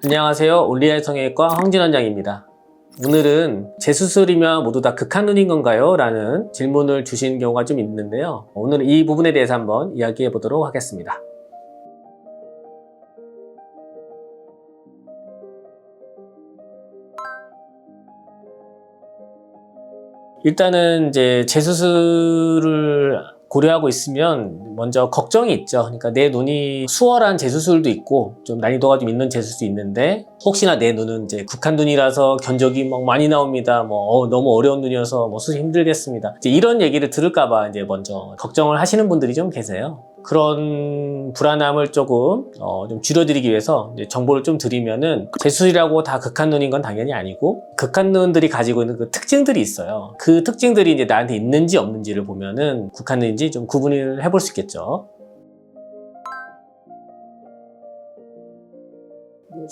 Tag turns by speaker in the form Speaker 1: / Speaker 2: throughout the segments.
Speaker 1: 안녕하세요. 올리아의 성형외과 황진 원장입니다. 오늘은 재수술이면 모두 다 극한 눈인 건가요? 라는 질문을 주신 경우가 좀 있는데요. 오늘은 이 부분에 대해서 한번 이야기해 보도록 하겠습니다. 일단은 이제 재수술을 고려하고 있으면 먼저 걱정이 있죠. 그러니까 내 눈이 수월한 재수술도 있고 좀 난이도가 좀 있는 재수술도 있는데 혹시나 내 눈은 이제 극한 눈이라서 견적이 막 많이 나옵니다. 너무 어려운 눈이어서 수술 힘들겠습니다. 이제 이런 얘기를 들을까봐 이제 먼저 걱정을 하시는 분들이 좀 계세요. 그런 불안함을 조금 좀 줄여드리기 위해서 이제 정보를 좀 드리면은 재수술이라고 다 극한 눈인 건 당연히 아니고 극한 눈들이 가지고 있는 그 특징들이 있어요. 그 특징들이 이제 나한테 있는지 없는지를 보면은 극한 눈인지 좀 구분을 해볼 수 있겠죠.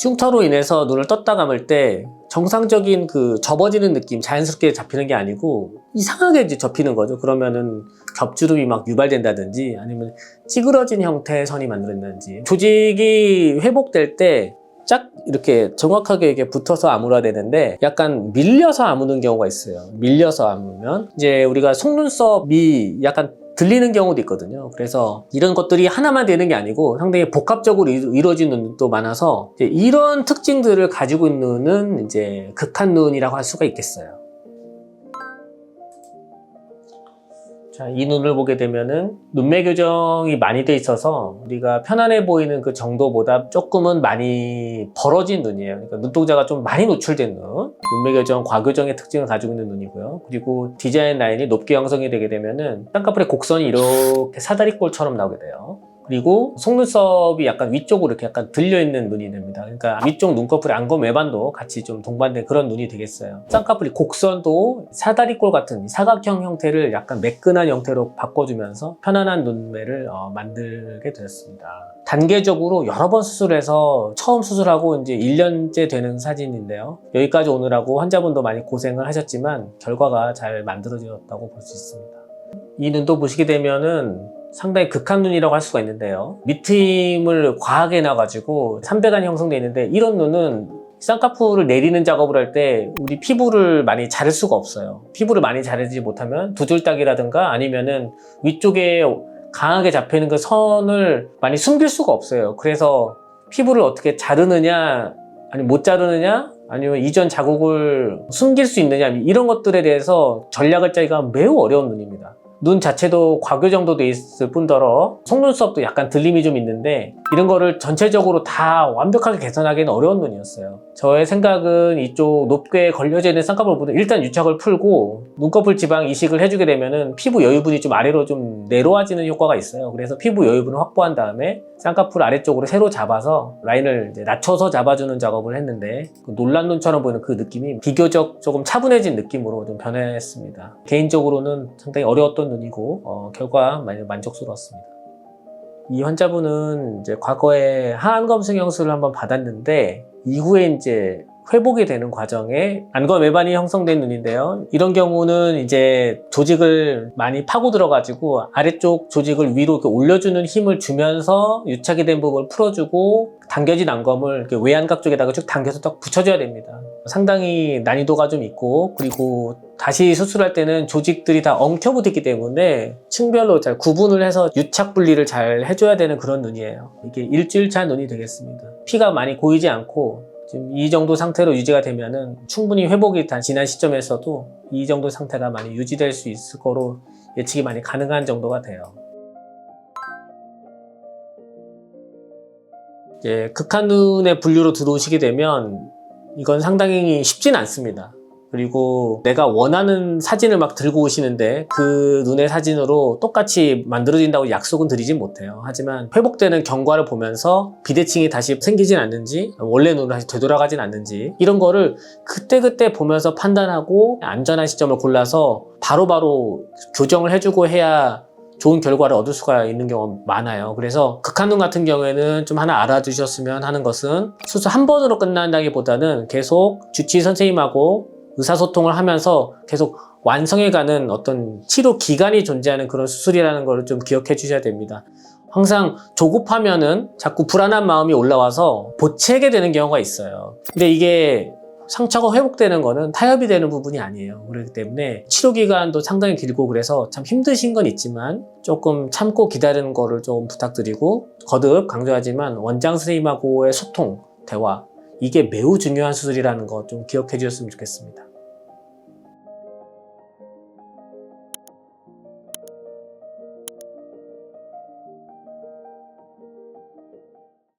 Speaker 1: 흉터로 인해서 눈을 떴다 감을 때 정상적인 그 접어지는 느낌, 자연스럽게 잡히는 게 아니고 이상하게 이제 접히는 거죠. 그러면은 겹주름이 막 유발된다든지 아니면 찌그러진 형태의 선이 만들어진다든지 조직이 회복될 때 쫙 이렇게 정확하게 이렇게 붙어서 아물어야 되는데 약간 밀려서 아무는 경우가 있어요. 밀려서 아무면 이제 우리가 속눈썹이 약간 들리는 경우도 있거든요. 그래서 이런 것들이 하나만 되는 게 아니고 상당히 복합적으로 이루어지는 눈도 많아서 이제 이런 특징들을 가지고 있는 눈은 이제 극한 눈이라고 할 수가 있겠어요. 자, 이 눈을 보게 되면은 눈매 교정이 많이 돼 있어서 우리가 편안해 보이는 그 정도보다 조금은 많이 벌어진 눈이에요. 그러니까 눈동자가 좀 많이 노출된 눈. 눈매 교정, 과교정의 특징을 가지고 있는 눈이고요. 그리고 디자인 라인이 높게 형성이 되게 되면은 쌍꺼풀의 곡선이 이렇게 사다리꼴처럼 나오게 돼요. 그리고 속눈썹이 약간 위쪽으로 이렇게 약간 들려있는 눈이 됩니다. 그러니까 위쪽 눈꺼풀의 안검 외반도 같이 좀 동반된 그런 눈이 되겠어요. 쌍꺼풀이 곡선도 사다리꼴 같은 사각형 형태를 약간 매끈한 형태로 바꿔주면서 편안한 눈매를 만들게 되었습니다. 단계적으로 여러 번 수술해서 처음 수술하고 이제 1년째 되는 사진인데요. 여기까지 오느라고 환자분도 많이 고생을 하셨지만 결과가 잘 만들어졌다고 볼 수 있습니다. 이 눈도 보시게 되면은 상당히 극한 눈이라고 할 수가 있는데요. 밑트임을 과하게 놔가지고 삼배간이 형성되어 있는데 이런 눈은 쌍꺼풀을 내리는 작업을 할 때 우리 피부를 많이 자를 수가 없어요. 피부를 많이 자르지 못하면 두 줄딱이라든가 아니면은 위쪽에 강하게 잡혀있는 그 선을 많이 숨길 수가 없어요. 그래서 피부를 어떻게 자르느냐 아니면 못 자르느냐 아니면 이전 자국을 숨길 수 있느냐 이런 것들에 대해서 전략을 짜기가 매우 어려운 눈입니다. 눈 자체도 과교정도 돼 있을 뿐더러 속눈썹도 약간 들림이 좀 있는데 이런 거를 전체적으로 다 완벽하게 개선하기는 어려운 눈이었어요. 저의 생각은 이쪽 높게 걸려져 있는 쌍꺼풀보다 일단 유착을 풀고 눈꺼풀 지방 이식을 해주게 되면은 피부 여유분이 좀 아래로 좀 내려와지는 효과가 있어요. 그래서 피부 여유분을 확보한 다음에 쌍꺼풀 아래쪽으로 세로 잡아서 라인을 이제 낮춰서 잡아주는 작업을 했는데 그 놀란 눈처럼 보이는 그 느낌이 비교적 조금 차분해진 느낌으로 좀 변했습니다. 개인적으로는 상당히 어려웠던 눈이고 결과 많이 만족스러웠습니다. 이 환자분은 이제 과거에 하안검 성형수술을 한번 받았는데 이후에 이제 회복이 되는 과정에 안검 외반이 형성된 눈인데요. 이런 경우는 이제 조직을 많이 파고 들어가지고 아래쪽 조직을 위로 이렇게 올려주는 힘을 주면서 유착이 된 부분을 풀어주고 당겨진 안검을 이렇게 외안각 쪽에다가 쭉 당겨서 딱 붙여줘야 됩니다. 상당히 난이도가 좀 있고 그리고 다시 수술할 때는 조직들이 다 엉켜붙었기 때문에 층별로 잘 구분을 해서 유착 분리를 잘 해줘야 되는 그런 눈이에요. 이게 일주일차 눈이 되겠습니다. 피가 많이 고이지 않고 지금 이 정도 상태로 유지가 되면은 충분히 회복이 지난 시점에서도 이 정도 상태가 많이 유지될 수 있을 거로 예측이 많이 가능한 정도가 돼요. 이제 극한 눈의 분류로 들어오시게 되면 이건 상당히 쉽진 않습니다. 그리고 내가 원하는 사진을 막 들고 오시는데 그 눈의 사진으로 똑같이 만들어진다고 약속은 드리진 못해요. 하지만 회복되는 경과를 보면서 비대칭이 다시 생기진 않는지 원래 눈으로 다시 되돌아가진 않는지 이런 거를 그때그때 보면서 판단하고 안전한 시점을 골라서 바로바로 교정을 해주고 해야 좋은 결과를 얻을 수가 있는 경우가 많아요. 그래서 극한 눈 같은 경우에는 좀 하나 알아두셨으면 하는 것은 수술 한 번으로 끝난다기보다는 계속 주치의 선생님하고 의사소통을 하면서 계속 완성해가는 어떤 치료 기간이 존재하는 그런 수술이라는 걸 좀 기억해 주셔야 됩니다. 항상 조급하면은 자꾸 불안한 마음이 올라와서 보채게 되는 경우가 있어요. 근데 이게 상처가 회복되는 거는 타협이 되는 부분이 아니에요. 그렇기 때문에 치료 기간도 상당히 길고 그래서 참 힘드신 건 있지만 조금 참고 기다리는 거를 좀 부탁드리고, 거듭 강조하지만 원장 선생님하고의 소통, 대화, 이게 매우 중요한 수술이라는 거 좀 기억해 주셨으면 좋겠습니다.